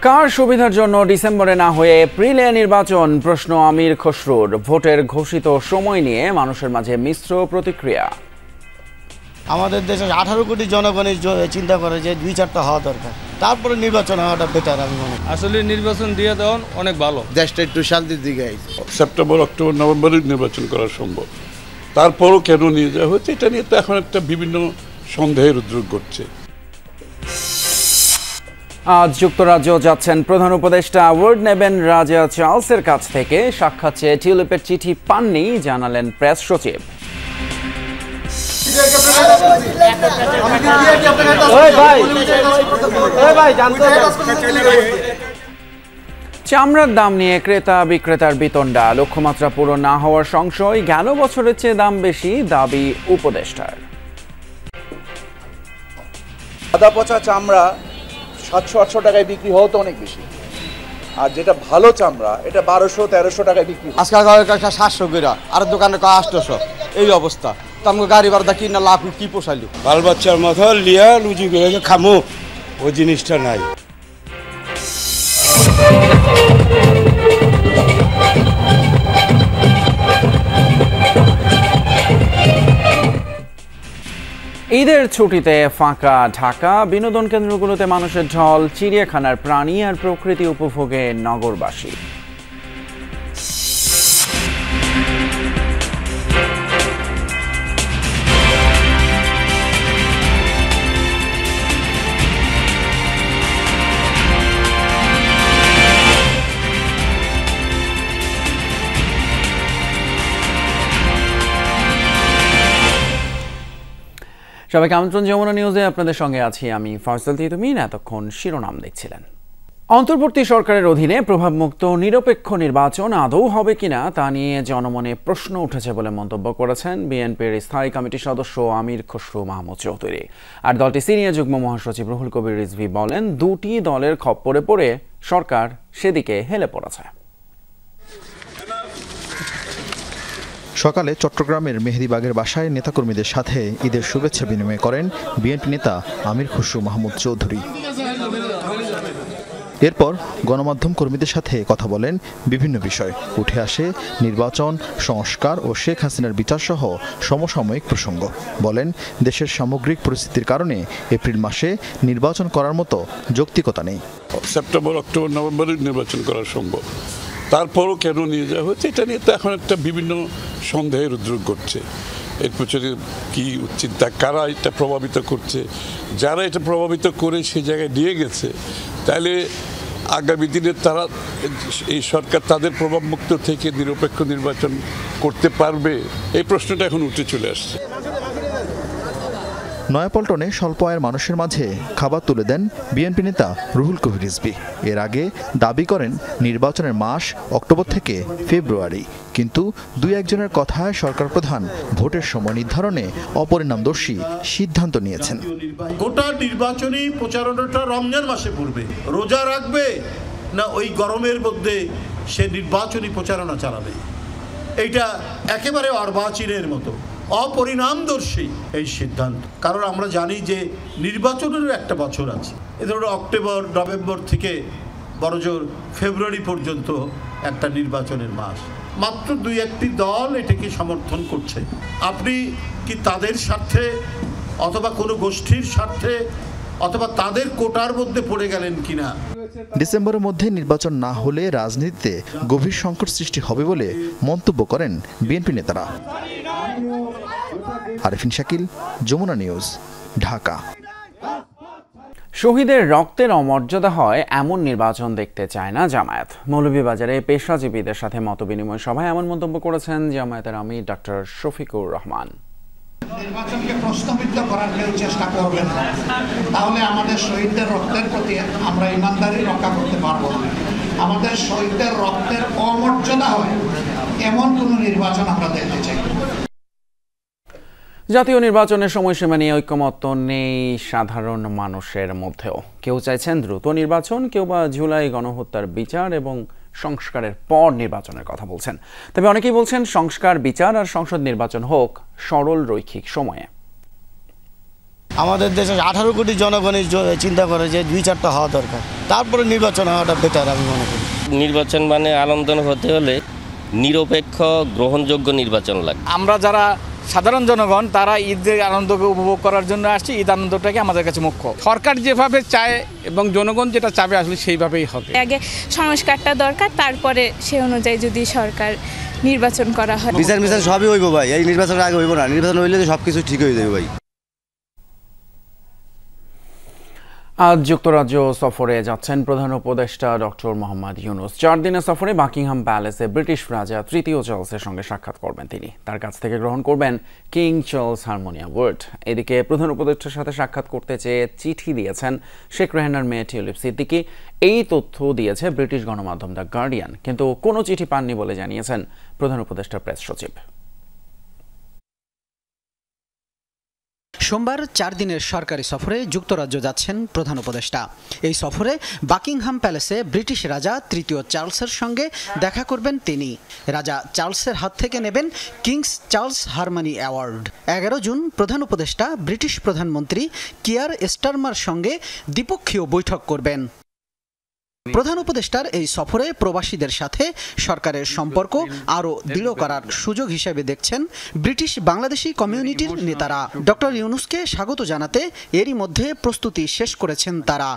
কার সুবিধার জন্য ডিসেম্বরে না হয়ে এপ্রিলে নির্বাচন? প্রশ্ন আমির খসরুর। ভোটের ঘোষিত সময় নিয়ে মানুষের মাঝে মিশ্র প্রতিক্রিয়া। আমাদের দেশের 18 কোটি জনগণের চিন্তা করে যে 2-4টা হওয়া দরকার, তারপরে নির্বাচন হওয়াটা বেটার। আমি মনে করি আসলে নির্বাচন দিয়ে দেওয়া অনেক ভালো। দেশটা একটু শান্তির দিকে আইছে। সেপ্টেম্বর, অক্টোবর, নভেম্বরে নির্বাচন করা সম্ভব, তারপরও কেন নিয়ে যাওয়া হচ্ছে এটা নিয়ে তো এখন একটা বিভিন্ন সন্দেহের উদ্রেক ঘটছে। আজ যুক্তরাজ্য যাচ্ছেন প্রধান উপদেষ্টা। অ্যাওয়ার্ড নেবেন রাজা চার্লসের কাছ থেকে। সাক্ষাৎ চেয়ে টিউলিপের চিঠি পাননি, জানালেন প্রেস সচিব। চামড়ার দাম নিয়ে ক্রেতা বিক্রেতার বিতণ্ডা। লক্ষ্যমাত্রা পূরণ না হওয়ার সংশয়, গেল বছরের চেয়ে দাম বেশি, দাবি উপদেষ্টার। সাদা পচা চামড়া 700-800 টাকায় বিক্রি হতো অনেক বেশি, আর যেটা ভালো চামড়া এটা 1200-1300 টাকায় বিক্রি। আজকাল 700 করে, আর দোকানে 800, এই অবস্থা। তার গাড়ি ভাড়া কিনা লাভ কি পোষাইল? বাল বাচ্চার মতো লিয়া লুজি করে খামো, ওই জিনিসটা নাই। ঈদের ছুটিতে ফাঁকা ঢাকা। বিনোদন কেন্দ্রগুলোতে মানুষের ঢল। চিড়িয়াখানার প্রাণী আর প্রকৃতি উপভোগে নগরবাসী। সবাইকে আমন্ত্রণ যমুনা নিউজে। আপনাদের সঙ্গে আছি আমি ফয়সাল তিতুমিন। এতক্ষণ শিরোনাম দেখছিলেন। অন্তর্বর্তী সরকারের অধীনে প্রভাবমুক্ত নিরপেক্ষ নির্বাচন আদৌ হবে কিনা তা নিয়ে জনমনে প্রশ্ন উঠেছে বলে মন্তব্য করেছেন বিএনপির স্থায়ী কমিটির সদস্য আমির খসরু মাহমুদ চৌধুরী। আর দলটির সিনিয়র যুগ্ম মহাসচিব রুহুল কবির রিজভী বলেন, দুটি দলের খপ্পরে পড়ে সরকার সেদিকে হেলে পড়েছে। সকালে চট্টগ্রামের মেহেদীবাগের বাসায় নেতাকর্মীদের সাথে ঈদের শুভেচ্ছা বিনিময় করেন বিএনপি নেতা আমির খসরু মাহমুদ চৌধুরী। এরপর গণমাধ্যম কর্মীদের সাথে কথা বলেন। বিভিন্ন বিষয় উঠে আসে নির্বাচন, সংস্কার ও শেখ হাসিনার বিচার সহ সমসাময়িক প্রসঙ্গ। বলেন, দেশের সামগ্রিক পরিস্থিতির কারণে এপ্রিল মাসে নির্বাচন করার মতো যৌক্তিকতা নেই। সেপ্টেম্বর, অক্টোবর, নভেম্বরে নির্বাচন করা সম্ভব, তারপরও কেন নিয়ে যাওয়া হচ্ছে এটা নিয়ে তো এখন একটা বিভিন্ন সন্দেহের উদ্রেক ঘটছে। এর পেছনে কি চিন্তা, কারা এটা প্রভাবিত করছে? যারা এটা প্রভাবিত করে সেই জায়গায় নিয়ে গেছে, তাহলে আগামী দিনে তারা, এই সরকার তাদের প্রভাবমুক্ত থেকে নিরপেক্ষ নির্বাচন করতে পারবে? এই প্রশ্নটা এখন উঠে চলে আসছে। নয়াপল্টনে স্বল্প আয়ের মানুষের মাঝে খাবার তুলে দেন বিএনপি নেতা রুহুল কবির রিজভী। এর আগে দাবি করেন নির্বাচনের মাস অক্টোবর থেকে ফেব্রুয়ারি, কিন্তু দুই একজনের কথায় সরকার প্রধান ভোটের সময় নির্ধারণে অপরিণামদর্শী সিদ্ধান্ত নিয়েছেন। গোটা নির্বাচনী প্রচারণাটা রমজান মাসে পড়বে, রোজা রাখবে না ওই গরমের মধ্যে সে নির্বাচনী প্রচারণা চালাবে? এইটা একেবারে অর্বাচীনের মতো অপরিণামদর্শী এই সিদ্ধান্ত। কারণ আমরা জানি যে নির্বাচনেরও একটা বছর আছে। এ ধরনের অক্টোবর, নভেম্বর থেকে বড়জোর ফেব্রুয়ারি পর্যন্ত একটা নির্বাচনের মাস। মাত্র 2-1টি দল এটাকে সমর্থন করছে। আপনি কি তাদের স্বার্থে অথবা কোনো গোষ্ঠীর স্বার্থে অথবা তাদের কোটার মধ্যে পড়ে গেলেন কিনা? ডিসেম্বরের মধ্যে নির্বাচন না হলে রাজনীতিতে গভীর সংকট সৃষ্টি হবে বলে মন্তব্য করেন বিএনপি নেতারা। আরিফিন শাকিল, যমুনা নিউজ, ঢাকা। শহীদের রক্তের অমর্যাদা হয় এমন নির্বাচন দেখতে চায় না জামায়াত। মৌলভীবাজারে পেশাজীবীদের সাথে মতবিনিময় সভায় এমন মন্তব্য করেছেন জামায়াতের আমির ডক্টর শফিকুর রহমান। নির্বাচনকে প্রশ্নবিদ্ধ করার কেউ চেষ্টা করবেন না, তাহলে আমাদের শহীদদের রক্তের প্রতি আমরা ইমানদারি রক্ষা করতে পারবো না। আমাদের শহীদদের রক্তের অমর্যাদা হয় এমন কোনো নির্বাচন আমরা দেখতে চাই। জাতীয় নির্বাচনের সময়সীমা নিয়ে ঐকমত্য নেই সাধারণ মানুষের মধ্যেও। কেউ চাইছেন দ্রুত নির্বাচন, কেউ বা জুলাই গণহত্যার বিচার এবং সংস্কারের পর নির্বাচনের কথা বলছেন। তবে অনেকেই বলছেন সংস্কার, বিচার আর সংসদ নির্বাচন হোক সরল রৈখিক সময়ে। আমাদের দেশে 18 কোটি জনগণই চিন্তা করে যে 2-4টা হওয়া দরকার, তারপরে নির্বাচন হওয়াটা বেটার আমি মনে করি। নির্বাচন মানে আনন্দ হতে হলে নিরপেক্ষ গ্রহণযোগ্য নির্বাচন লাগে। আমরা যারা সাধারণ জনগণ তারা ঈদের আনন্দকে উপভোগ করার জন্য আসছি, ঈদ আনন্দটাকে আমাদের কাছে মুখ্য। সরকার যেভাবে চায় এবং জনগণ যেটা চাবে আসলে সেইভাবেই হবে। আগে সংস্কারটা দরকার, তারপরে সে অনুযায়ী যদি সরকার নির্বাচন করা হয়। বিচার সবই হইব ভাই, এই নির্বাচনের আগে হইব না, নির্বাচন হইলে সব কিছু ঠিক হয়ে যাবে ভাই। আজ যুক্তরাজ্য সফরে যাচ্ছেন প্রধান উপদেষ্টা ডক্টর মোহাম্মদ ইউনূস। 4 দিনের সফরে বাকিংহাম প্যালেসে ব্রিটিশ রাজা তৃতীয় চার্লসের সঙ্গে সাক্ষাৎ করবেন তিনি। তার কাছ থেকে গ্রহণ করবেন কিং চার্লস হারমোনি অ্যাওয়ার্ড। এদিকে প্রধান উপদেষ্টার সাথে সাক্ষাৎ করতে চেয়ে চিঠি দিয়েছেন শেখ রেহানার মেয়ে টিউলিপ সিদ্দিকী। এই তথ্য দিয়েছে ব্রিটিশ গণমাধ্যম দ্য গার্ডিয়ান, কিন্তু কোনো চিঠি পাননি বলে জানিয়েছেন প্রধান উপদেষ্টার প্রেস সচিব। সোমবার 4 দিনের সরকারি সফরে যুক্তরাজ্য যাচ্ছেন প্রধান উপদেষ্টা। এই সফরে বাকিংহাম প্যালেসে ব্রিটিশ রাজা তৃতীয় চার্লসের সঙ্গে দেখা করবেন তিনি। রাজা চার্লসের হাত থেকে নেবেন কিংস চার্লস হারমোনি অ্যাওয়ার্ড। 11 জুন প্রধান উপদেষ্টা ব্রিটিশ প্রধানমন্ত্রী কিয়ার স্টারমার সঙ্গে দ্বিপক্ষীয় বৈঠক করবেন। প্রধান উপদেষ্টার এই সফরে প্রবাসীদের সাথে সরকারের সম্পর্ক আরও দৃঢ় করার সুযোগ হিসেবে দেখছেন ব্রিটিশ বাংলাদেশি কমিউনিটির নেতারা। ডক্টর ইউনূসকে স্বাগত জানাতে এরই মধ্যে প্রস্তুতি শেষ করেছেন তারা।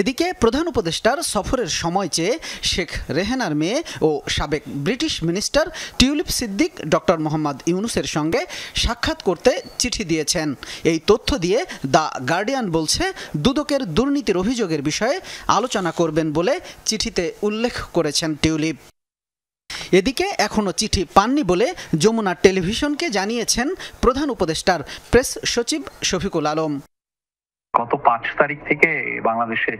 এদিকে প্রধান উপদেষ্টার সফরের সময় চেয়ে শেখ রেহানার মেয়ে ও সাবেক British minister Tulip Siddiq doctor Mohammad ইউনূসের সঙ্গে সাক্ষাৎ করতে চিঠি দিয়েছেন। এই তথ্য দিয়ে দ্য গার্ডিয়ান বলছে, দুদকের দুর্নীতির অভিযোগের বিষয়ে আলোচনা করবেন বলে চিঠিতে উল্লেখ করেছেন টিউলিপ। এদিকে এখনও চিঠি পাননি বলে যমুনা টেলিভিশনকে জানিয়েছেন প্রধান উপদেষ্টার প্রেস সচিব শফিকুল আলম। গত 5 তারিখ থেকে বাংলাদেশে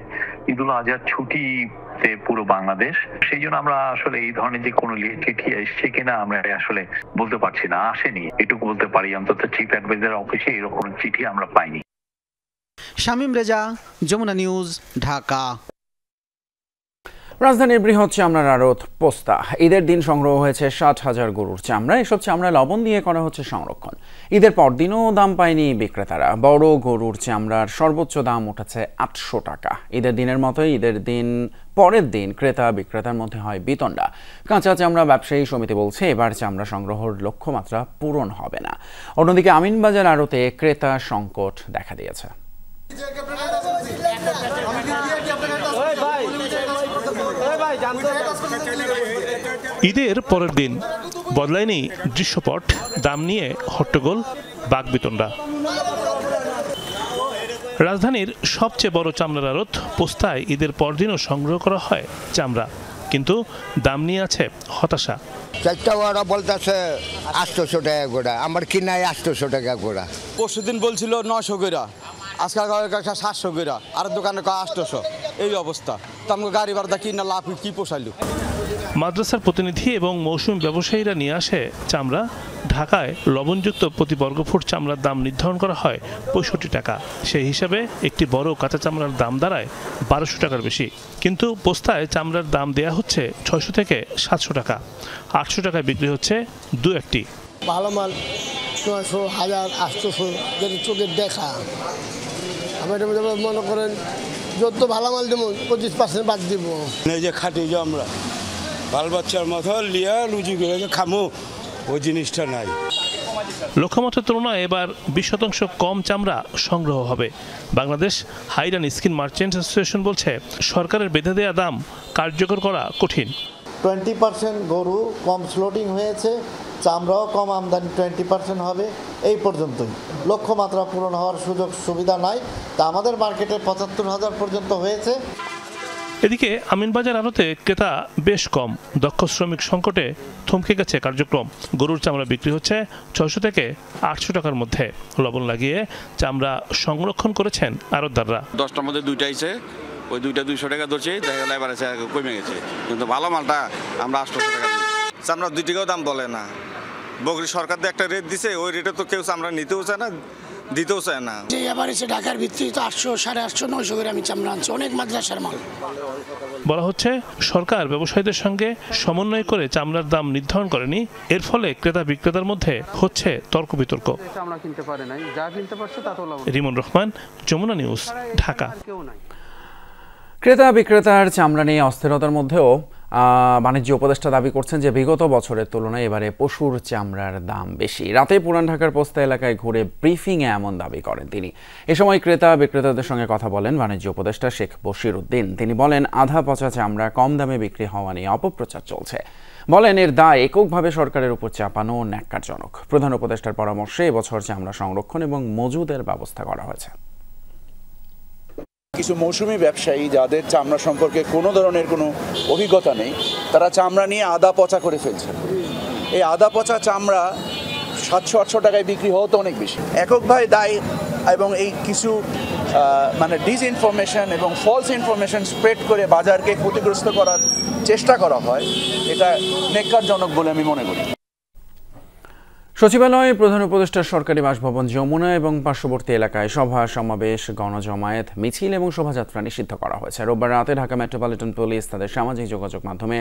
ঈদুল আজহার ছুটিতে পুরো বাংলাদেশ, সেই জন্য আমরা আসলে এই ধরনের যে কোনো চিঠি এসছে কিনা আমরা আসলে বলতে পারছি না, আসেনি এটুকু বলতে পারি। অন্তত চিফ অ্যাডভাইজার অফিসে এরকম চিঠি আমরা পাইনি। শামীম রেজা, যমুনা নিউজ, ঢাকা। রাজধানীর বৃহৎ চামড়ার আড়ত পোস্তা। ঈদের দিন সংগ্রহ হয়েছে 60,000 গরুর চামড়া। এসব চামড়া লবণ দিয়ে করা হচ্ছে সংরক্ষণ। ঈদের পরদিনও দাম পায়নি বিক্রেতারা। বড় গরুর চামড়ার সর্বোচ্চ দাম উঠেছে 800 টাকা। ঈদের দিনের মতোই ঈদের দিন পরের দিন ক্রেতা বিক্রেতার মধ্যে হয় বিতণ্ডা। কাঁচা চামড়া ব্যবসায়ী সমিতি বলছে এবার চামড়া সংগ্রহের লক্ষ্যমাত্রা পূরণ হবে না। অন্যদিকে আমিনবাজার আড়তে ক্রেতা সংকট দেখা দিয়েছে। ঈদের পরের দিন বদলায়নি দৃশ্যপট, দাম নিয়ে হট্টগোল, বাকবিতণ্ডা। রাজধানীর সবচেয়ে বড় চামড়ার আড়ত পোস্তায় ঈদের পরদিনও সংগ্রহ করা হয় চামড়া, কিন্তু দাম নিয়ে আছে হতাশা। ওরা বলতেছে 800 টাকা গোড়া, আমার কিনায় 800 টাকা গোড়া। পরশুদিন বলছিল 900 গোড়া, আজকাল 700 গোড়া, আর দোকানে 800। এই অবস্থা, তো আমাকে গাড়ি ভাড়া কিনা লাভ কি পোষাইল। মাদ্রাসার প্রতিনিধি এবং মৌসুমী ব্যবসায়ীরা নিয়ে আসে চামড়া। ঢাকায় লবণযুক্ত প্রতি বর্গফুট চামড়ার দাম নির্ধারণ করা হয় 65 টাকা। সেই হিসাবে একটি বড় কাঁচা চামড়ার দাম দাঁড়ায় 1200 টাকার বেশি। কিন্তু পোস্তায় চামড়ার দাম দেয়া হচ্ছে 600 থেকে 700 টাকা। 800 টাকায় বিক্রি হচ্ছে দু একটি। ভালো মাল 900, 1000, 800 যদি চোখের দেখা। আমার মনে করেন যত ভালো মাল দেবো 25% বাদ দিব। এই যে খাটি যে আমরা বাল বাচ্চার মতো লিয়া লুচি করে খামো, ওই জিনিসটা নাই। লক্ষ্যমাত্রার তুলনায় এবার 20% কম চামড়া সংগ্রহ হবে। Bangladesh hide and skin merchants association বলছে সরকারের বেঁধে দেওয়া দাম কার্যকর করা কঠিন। 20% গরু কম স্লোটিং হয়েছে, চামড়াও কম আমদানি 20% হবে। এই পর্যন্তই, লক্ষ্যমাত্রা পূরণ হওয়ার সুযোগ সুবিধা নাই। তা আমাদের মার্কেটে 75,000 পর্যন্ত হয়েছে। এদিকে আমিনবাজার আড়তে ক্রেতা বেশ কম। দক্ষ শ্রমিক সংকটে থমকে গেছে কার্যক্রম। গরুর চামড়া বিক্রি হচ্ছে 600 থেকে 800 টাকার মধ্যে। লবণ লাগিয়ে চামড়া সংরক্ষণ করেছেন আড়তদাররা। 10টার মধ্যে 2টা আইছে, ওই 2টা 200 টাকা ধরছে, দেখা গেল এবার কমে গেছে। কিন্তু ভালো মালটা আমরা 800 টাকা দিই। চামড়া 2 টাকাও দাম বলে না। বগরি সরকার দিয়ে একটা রেট দিছে, ওই রেটে তো কেউ চামড়া নিতেও চায় না, দিতেও চায় না। যে এবার এসে ঢাকার ভিত্তিতে তো 800, 850, 900 করে আমি চামড়া আনছি, অনেক মাদ্রাসার মাল। বলা হচ্ছে সরকার ব্যবসায়ীদের সঙ্গে সমন্বয় করে চামড়ার দাম নির্ধারণ করেনি, এর ফলে ক্রেতা বিক্রেতার মধ্যে হচ্ছে তর্ক বিতর্ক। রিমন রহমান, যমুনা নিউজ, ঢাকা। ক্রেতা বিক্রেতার চামড়া নিয়ে অস্থিরতার মধ্যেও বাণিজ্য উপদেষ্টা দাবি করছেন যে বিগত বছরের তুলনায় এবারে পশুর চামড়ার দাম বেশি। রাতে পুরান ঢাকার পোস্তা এলাকায় ঘুরে ব্রিফিংয়ে এমন দাবি করেন তিনি। এ সময় ক্রেতা বিক্রেতাদের সঙ্গে কথা বলেন বাণিজ্য উপদেষ্টা শেখ বশির উদ্দিন। তিনি বলেন, আধা পচা চামড়া কম দামে বিক্রি হওয়া নিয়ে অপপ্রচার চলছে। বলেন, এর দায় এককভাবে সরকারের উপর চাপানো ন্যাক্কারজনক। প্রধান উপদেষ্টার পরামর্শে এবছর চামড়া সংরক্ষণ এবং মজুদের ব্যবস্থা করা হয়েছে। কিছু মৌসুমি ব্যবসায়ী যাদের চামড়া সম্পর্কে কোনো ধরনের কোনো অভিজ্ঞতা নেই, তারা চামড়া নিয়ে আদা পচা করে ফেলছে। এই আদা পচা চামড়া 700-800 টাকায় বিক্রি হওয়া তো অনেক বেশি। এককভাবে দায় এবং এই কিছু মানে ডিসইনফরমেশন এবং ফলস ইনফরমেশন স্প্রেড করে বাজারকে ক্ষতিগ্রস্ত করার চেষ্টা করা হয়, এটা ন্যাক্কারজনক বলে আমি মনে করি। সচিবালয়ে প্রধান উপদেষ্টার সরকারি বাসভবন যমুনা এবং পার্শ্ববর্তী এলাকায় সভা সমাবেশ, গণজমায়েত, মিছিল এবং শোভাযাত্রা নিষিদ্ধ করা হয়েছে। রোববার রাতে ঢাকা মেট্রোপলিটন পুলিশ তাদের সামাজিক যোগাযোগ মাধ্যমে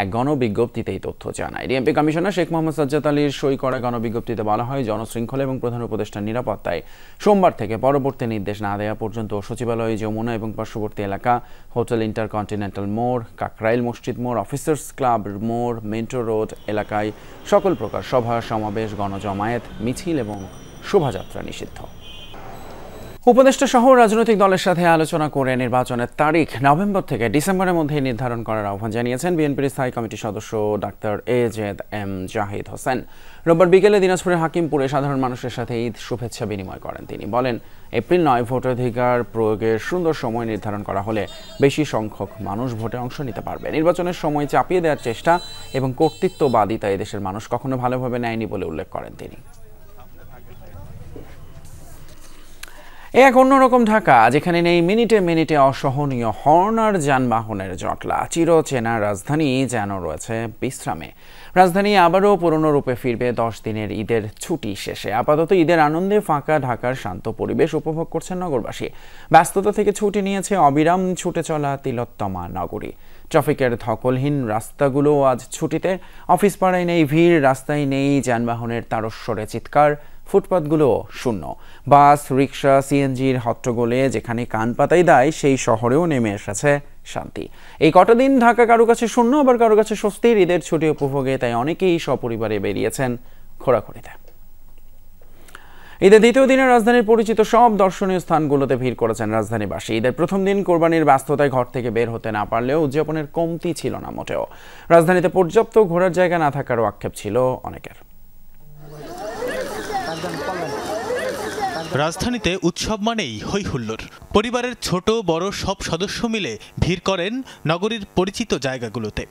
এক গণবিজ্ঞপ্তিতে এই তথ্য জানায়। ডিএমপি কমিশনার শেখ মোহাম্মদ সাজ্জাদ আলীর সই করা গণবিজ্ঞপ্তিতে বলা হয়, জনশৃঙ্খলা এবং প্রধান উপদেষ্টার নিরাপত্তায় সোমবার থেকে পরবর্তী নির্দেশ না দেওয়া পর্যন্ত সচিবালয় যমুনা এবং পার্শ্ববর্তী এলাকা, হোটেল ইন্টারকন্টিনেন্টাল মোড়, কাকরাইল মসজিদ মোড়, অফিসার্স ক্লাব মোড়, মেন্টো রোড এলাকায় সকল প্রকার সভা সমাবেশ, গণজমায়েত, মিছিল এবং শোভাযাত্রা নিষিদ্ধ। উপদেষ্টা সহ রাজনৈতিক দলের সাথে আলোচনা করে নির্বাচনের তারিখ নভেম্বর থেকে ডিসেম্বরের মধ্যে নির্ধারণ করার আহ্বান জানিয়েছেন বিএনপির স্থায়ী কমিটির সদস্য ডাক্তার এজেড.এম. জাহিদ হোসেন। রোববার বিকেলে দিনাজপুরের হাকিমপুরে সাধারণ মানুষের সাথে ঈদ শুভেচ্ছা বিনিময় করেন তিনি। বলেন, এপ্রিল 9 ভোটাধিকার প্রয়োগের সুন্দর সময় নির্ধারণ করা হলে বেশি সংখ্যক মানুষ ভোটে অংশ নিতে পারবে। নির্বাচনের সময় চাপিয়ে দেওয়ার চেষ্টা এবং কর্তৃত্ববাদিতা এদেশের মানুষ কখনো ভালোভাবে নেয়নি বলে উল্লেখ করেন তিনি। এক অন্যরকম ঢাকা, যেখানে নেই মিনিটে মিনিটে অসহনীয় হর্ন আর যানবাহনের জটলা। চিরচেনা রাজধানী যেন রয়েছে বিশ্রামে। রাজধানী আবারও পুরনো রূপে ফিরবে 10 দিনের ঈদের ছুটি শেষে। আপাতত ঈদের আনন্দে ফাঁকা ঢাকার শান্ত পরিবেশ উপভোগ করছেন নগরবাসী। ব্যস্ততা থেকে ছুটি নিয়েছে অবিরাম ছুটে চলা তিলোত্তমা নগরী। ট্রাফিকের ধকলহীন রাস্তাগুলো আজ ছুটিতে। অফিস পাড়ায় নেই ভিড়, রাস্তায় নেই যানবাহনের তারস্বরে চিৎকার, ফুটপাতগুলো শূন্য। বাস, রিক্সা, সিএনজির হট্টগোলে যেখানে কান পাতাই দেয়, সেই শহরেও নেমে এসেছে শান্তি। এই কটা দিন ঢাকা কারো কাছে শূন্য, আবার কারো কাছে স্বস্তির ঈদের ছুটি উপভোগে তাই অনেকেই সপরিবারে বেরিয়েছেন ঘোরাঘুরিতে। ঈদের দ্বিতীয় দিনে রাজধানীর পরিচিত সব দর্শনীয় স্থানগুলোতে ভিড় করেছেন রাজধানীবাসী। ঈদের প্রথম দিন কোরবানির ব্যস্ততায় ঘর থেকে বের হতে না পারলেও উদযাপনের কমতি ছিল না মোটেও। রাজধানীতে পর্যাপ্ত ঘোরার জায়গা না থাকারও আক্ষেপ ছিল অনেকের। রাজধানীতে উৎসব মানেই হই হুল্লোড়। পরিবারের ছোট বড় সব সদস্য মিলে ভিড় করেন নগরীর পরিচিত জায়গাগুলোতে।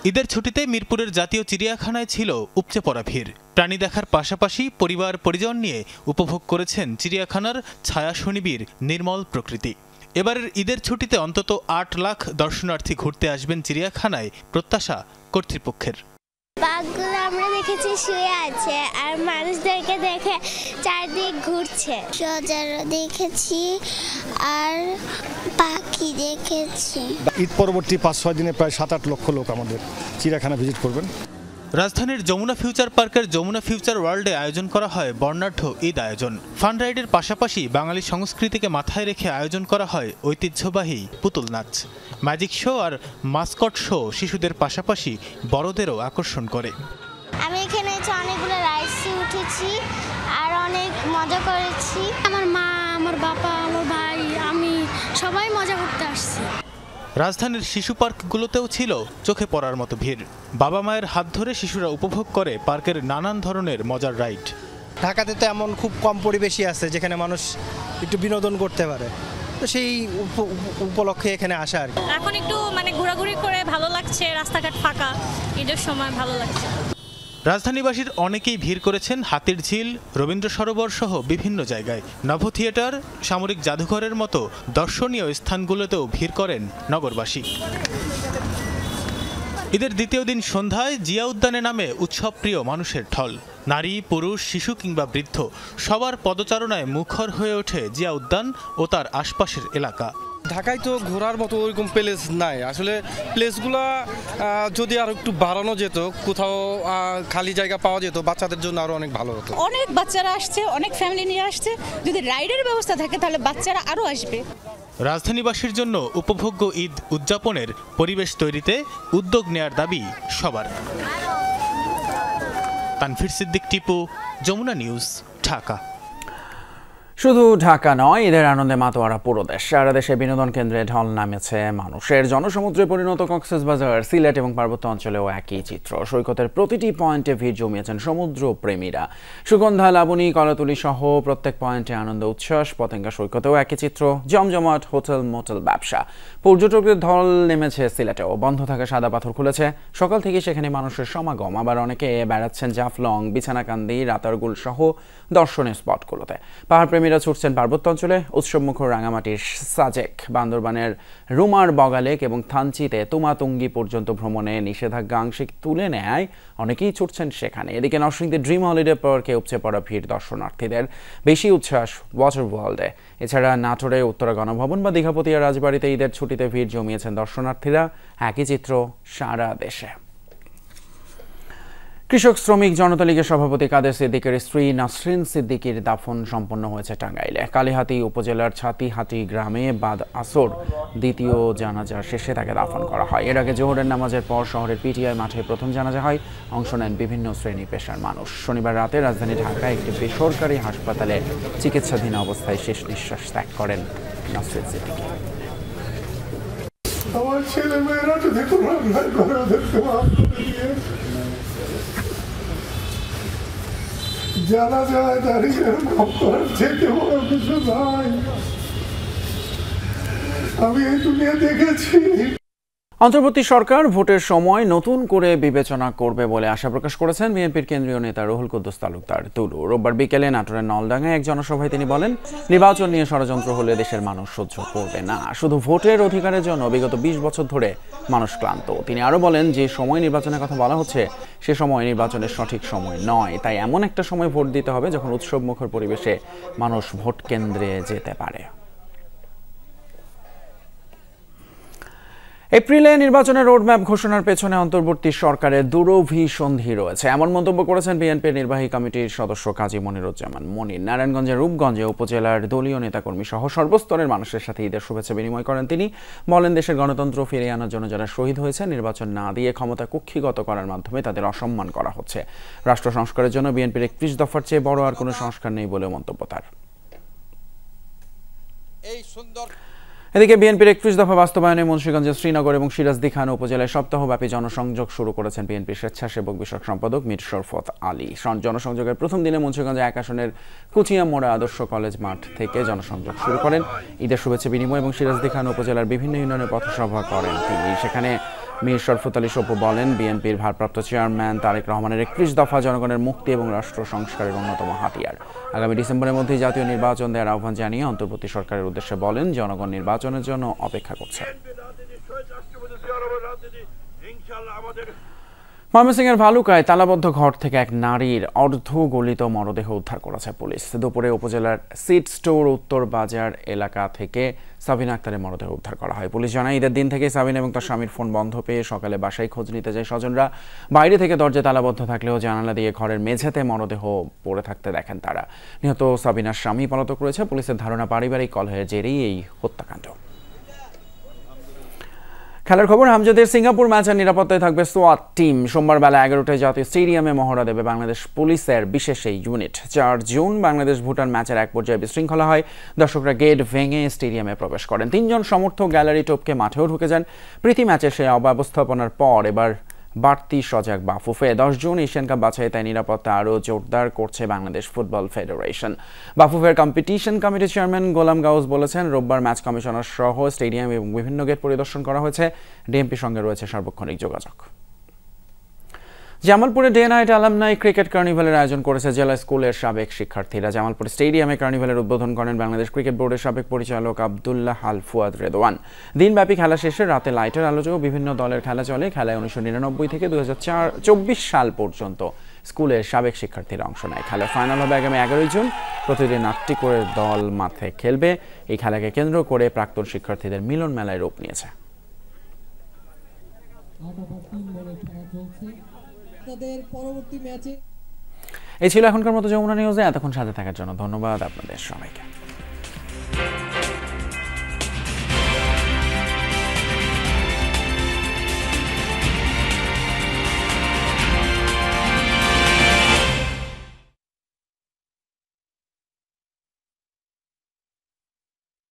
ঈদের ছুটিতে মিরপুরের জাতীয় চিড়িয়াখানায় ছিল উপচে পড়া ভিড়। প্রাণী দেখার পাশাপাশি পরিবার পরিজন নিয়ে উপভোগ করেছেন চিড়িয়াখানার ছায়া শনিবীর নির্মল প্রকৃতি। এবারের ঈদের ছুটিতে অন্তত 8 লাখ দর্শনার্থী ঘুরতে আসবেন চিড়িয়াখানায়, প্রত্যাশা কর্তৃপক্ষের। বাঘগুলো আমরা দেখেছি শুয়ে আছে আর মানুষদেরকে দেখে চারদিক ঘুরছে। সজারও দেখেছি আর পাখি দেখেছি। ঈদ পরবর্তী 5-6 দিনে প্রায় 7-8 লক্ষ লোক আমাদের চিড়িয়াখানা ভিজিট করবেন। রাজধানীর যমুনা ফিউচার পার্কের যমুনা ফিউচার ওয়ার্ল্ডে আয়োজন করা হয় বর্ণাঢ্য ঈদ আয়োজন। ফান রাইডের পাশাপাশি বাঙালি সংস্কৃতিকে মাথায় রেখে আয়োজন করা হয় ঐতিহ্যবাহী পুতুল নাচ, ম্যাজিক শো আর মাস্কট শো শিশুদের পাশাপাশি বড়দেরও আকর্ষণ করে। আমি এখানে অনেকগুলো রাইডসে উঠেছি আর অনেক মজা করেছি। আমার মা, আমার বাবা, আমার ভাই, আমি সবাই মজা করতে আসছি। রাজধানীর শিশু পার্কগুলোতেও ছিল চোখে পড়ার মতো ভিড়। বাবা মায়ের হাত ধরে শিশুরা উপভোগ করে পার্কের নানান ধরনের মজার রাইড। ঢাকাতে তো এমন খুব কম পরিবেশই আছে যেখানে মানুষ একটু বিনোদন করতে পারে, তো সেই উপলক্ষে এখানে আসা আর কি। এখন একটু ঘোরাঘুরি করে ভালো লাগছে, রাস্তাঘাট ফাঁকা, ঈদের সময় ভালো লাগছে। রাজধানীবাসীর অনেকেই ভিড় করেছেন হাতির ঝিল, রবীন্দ্র সরোবর সহ বিভিন্ন জায়গায়। নভ থিয়েটার, সামরিক জাদুঘরের মতো দর্শনীয় স্থানগুলোতেও ভিড় করেন নগরবাসী। ঈদের দ্বিতীয় দিন সন্ধ্যায় জিয়া উদ্যানে নামে উৎসবপ্রিয় মানুষের ঢল। নারী, পুরুষ, শিশু কিংবা বৃদ্ধ সবার পদচারণায় মুখর হয়ে ওঠে জিয়া উদ্যান ও তার আশপাশের এলাকা। ঢাকায় তো ঘোরার মতো ওইরকম প্লেস নাই, আসলে প্লেসগুলো যদি আর একটু বাড়ানো যেত, কোথাও খালি জায়গা পাওয়া যেত, বাচ্চাদের জন্য আরো অনেক ভালো হতো। অনেক বাচ্চারা আসছে, অনেক ফ্যামিলি নিয়ে আসছে, যদি রাইডের ব্যবস্থা থাকে তাহলে বাচ্চারা আরো আসবে। রাজধানীবাসীর জন্য উপভোগ্য ঈদ উদযাপনের পরিবেশ তৈরিতে উদ্যোগ নেয়ার দাবি সবার। তানভীর সিদ্দিক, টিপু, যমুনা নিউজ, ঢাকা। শুধু ঢাকা নয়, ঈদের আনন্দে মাতোয়ারা পুরো দেশ। সারা দেশে বিনোদন কেন্দ্রে ঢল নামেছে মানুষের। জনসমুদ্রে পরিণত কক্সবাজার, সিলেট এবং পার্বত্য অঞ্চলেও একই চিত্র। সৈকতের প্রতিটি পয়েন্টে ভিড় জমিয়েছেন সমুদ্র প্রেমীরা। সুগন্ধা, লাবণী, কলাতুলি সহ প্রত্যেক পয়েন্টে আনন্দ উচ্ছ্বাস। পতেঙ্গা সৈকতেও একই চিত্র, জমজমাট হোটেল মোটেল ব্যবসা। পর্যটকদের ঢল নেমেছে সিলেটেও। বন্ধ থাকা সাদা পাথর খুলেছে, সকাল থেকে সেখানে মানুষের সমাগম। আবার অনেকে বেড়াচ্ছেন জাফলং, বিছানাকান্দি, রাতারগুল সহ দর্শনীয় স্পটগুলোতে। পাহাড় প্রেমীরা ছুটছেন পার্বত্য অঞ্চলে। উৎসবমুখর রাঙামাটির সাজেক, বান্দরবানের রুমার বগালেক এবং থানচিতে তুমাতুঙ্গি পর্যন্ত ভ্রমণে নিষেধাজ্ঞা আংশিক তুলে নেয় অনেকেই ছুটছেন সেখানে। এদিকে নরসিংদীর ড্রিম হলিডে পার্কে উপচে পড়া ভিড় দর্শনার্থীদের। বেশি উচ্ছ্বাস ওয়াটার ওয়ার্ল্ডে। এছাড়া নাটোরে উত্তরা গণভবন বা দীঘাপতিয়া রাজবাড়িতে ঈদের ছুটিতে ভিড় জমিয়েছেন দর্শনার্থীরা। একই চিত্র সারা দেশে। কৃষক শ্রমিক জনতা লীগের সভাপতি কাদের সিদ্দিকের স্ত্রী নাসরিন সিদ্দিকীর দাফন সম্পন্ন হয়েছে টাঙ্গাইলে। কালিহাতী উপজেলার ছাতিহাটি গ্রামে বাদ আসর দ্বিতীয় জানাজা শেষে তাকে দাফন করা হয়। এর আগে জোহরের নামাজের পর শহরের পিটিআই মাঠে প্রথম জানাজা হয়। অংশ নেন বিভিন্ন শ্রেণী পেশার মানুষ। শনিবার রাতে রাজধানী ঢাকায় একটি বেসরকারি হাসপাতালে চিকিৎসাধীন অবস্থায় শেষ নিঃশ্বাস ত্যাগ করেন নাসরিন সিদ্দিকী। আমার ছেলে মেয়েরা তো দেখুন জানা যায় দাঁড়িয়ে এরকম করার থেকে বড় কিছু নাই আমি এই দুনিয়া দেখেছি। অন্তর্বর্তী সরকার ভোটের সময় নতুন করে বিবেচনা করবে বলে আশা প্রকাশ করেছেন বিএনপির কেন্দ্রীয় নেতা রুহুল কুদ্দুস তালুকদার তুলু। রোববার বিকেলে নাটোরের নলডাঙ্গায় এক জনসভায় তিনি বলেন, নির্বাচন নিয়ে ষড়যন্ত্র হলে দেশের মানুষ সহ্য করবে না। শুধু ভোটের অধিকারের জন্য বিগত 20 বছর ধরে মানুষ ক্লান্ত। তিনি আরও বলেন, যে সময় নির্বাচনের কথা বলা হচ্ছে সে সময় নির্বাচনের সঠিক সময় নয়। তাই এমন একটা সময় ভোট দিতে হবে যখন উৎসবমুখর পরিবেশে মানুষ ভোট কেন্দ্রে যেতে পারে। এপ্রিলে নির্বাচনের রোডম্যাপ ঘোষণার পেছনে অন্তর্বর্তী সরকারের দুরভিসন্ধি রয়েছে, এমন মন্তব্য করেছেন বিএনপির নির্বাহী কমিটির সদস্য কাজী মনিরুজ্জামান মনির। নারায়ণগঞ্জের রূপগঞ্জে উপজেলার দলীয় নেতাকর্মী সহ সর্বস্তরের মানুষের সাথে ঈদের শুভেচ্ছা বিনিময় করেন তিনি। বলেন, দেশের গণতন্ত্র ফিরিয়ে আনার জন্য যারা শহীদ হয়েছে, নির্বাচন না দিয়ে ক্ষমতা কুক্ষিগত করার মাধ্যমে তাদের অসম্মান করা হচ্ছে। রাষ্ট্র সংস্কারের জন্য বিএনপির 31 দফার চেয়ে বড় আর কোনো সংস্কার নেই বলে মন্তব্য তার। এদিকে বিএনপির 31 দফা বাস্তবায়নে মুন্সিগঞ্জের শ্রীনগর এবং সিরাজদি খান উপজেলায় সপ্তাহব্যাপী জনসংযোগ শুরু করেছেন বিএনপির স্বেচ্ছাসেবক বিষয়ক সম্পাদক মীর শরফত আলী। জনসংযোগের প্রথম দিনে মুন্সিগঞ্জে 1 আসনের কুচিয়ামোড়া আদর্শ কলেজ মাঠ থেকে জনসংযোগ শুরু করেন। ঈদের শুভেচ্ছা বিনিময় এবং সিরাজদি খান উপজেলার বিভিন্ন ইউনিয়নে পথসভা করেন তিনি। সেখানে মীর শরফত আলী সপু বলেন, বিএনপির ভারপ্রাপ্ত চেয়ারম্যান তারেক রহমানের 31 দফা জনগণের মুক্তি এবং রাষ্ট্র সংস্কারের অন্যতম হাতিয়ার। আগামী ডিসেম্বরের মধ্যেই জাতীয় নির্বাচন দেওয়ার আহ্বান জানিয়ে অন্তর্বর্তী সরকারের উদ্দেশ্যে বলেন, জনগণ নির্বাচনের জন্য অপেক্ষা করছে। ময়মনসিংহের ভালুকায় তালাবদ্ধ ঘর থেকে এক নারীর অর্ধগলিত মরদেহ উদ্ধার করেছে পুলিশ। দুপুরে উপজেলার সিড স্টোর উত্তর বাজার এলাকা থেকে সাবিনা আক্তারের মরদেহ উদ্ধার করা হয়। পুলিশ জানায়, ঈদের দিন থেকে সাবিনা এবং তার স্বামীর ফোন বন্ধ পেয়ে সকালে বাসায় খোঁজ নিতে যায় স্বজনরা। বাইরে থেকে দরজা তালাবদ্ধ থাকলেও জানালা দিয়ে ঘরের মেঝেতে মরদেহ পড়ে থাকতে দেখেন তারা। নিহত সাবিনার স্বামী পলাতক রয়েছে। পুলিশের ধারণা, পারিবারিক কলহের জেরেই এই হত্যাকাণ্ড। খেলার খবর, হামজাদের সিঙ্গাপুর ম্যাচের নিরাপত্তায় থাকবে সোয়াট টিম। সোমবার বেলা 11টায় জাতীয় স্টেডিয়ামে মহড়া দেবে বাংলাদেশ পুলিশের বিশেষ এই ইউনিট। 4 জুন বাংলাদেশ ভুটান ম্যাচের এক পর্যায়ে বিশৃঙ্খলা হয়। দর্শকরা গেট ভেঙে স্টেডিয়ামে প্রবেশ করেন। 3 জন সমর্থক গ্যালারি টপকে মাঠেও ঢুকে যান। প্রীতি ম্যাচের সেই অব্যবস্থাপনার পর এবার বাড়তি সজাগ বাফুফে। 10 জুন এশিয়ান কাপ বাছাই তাই নিরাপত্তা আরও জোরদার করছে বাংলাদেশ ফুটবল ফেডারেশন। বাফুফের কম্পিটিশন কমিটির চেয়ারম্যান গোলাম গাউস বলেছেন, রোববার ম্যাচ কমিশনার সহ স্টেডিয়াম এবং বিভিন্ন গেট পরিদর্শন করা হয়েছে। ডিএমপির সঙ্গে রয়েছে সার্বক্ষণিক যোগাযোগ। জামালপুরে ডে নাইট আলামনাই ক্রিকেট কার্নিভালের আয়োজন করেছে জেলা স্কুলের সাবেক শিক্ষার্থীরা। জামালপুর স্টেডিয়ামে কার্নিভালের উদ্বোধন করেন বাংলাদেশ ক্রিকেট বোর্ডের সাবেক পরিচালক আব্দুল্লাহ আল ফুয়াদ রেদওয়ান। দিনব্যাপী খেলা শেষে রাতে লাইটের আলোচনায় বিভিন্ন দলের খেলা চলে। খেলায় 1999 থেকে 2024 সাল পর্যন্ত স্কুলের সাবেক শিক্ষার্থীরা অংশ নেয়। খেলার ফাইনাল হবে আগামী 11 জুন। প্রতিদিন 8টি করে দল মাঠে খেলবে। এই খেলাকে কেন্দ্র করে প্রাক্তন শিক্ষার্থীদের মিলন মেলায় রূপ নিয়েছে। এই ছিল এখনকার মতো যমুনা নিউজে। এতক্ষণ সাথে থাকার জন্য ধন্যবাদ আপনাদের সবাইকে।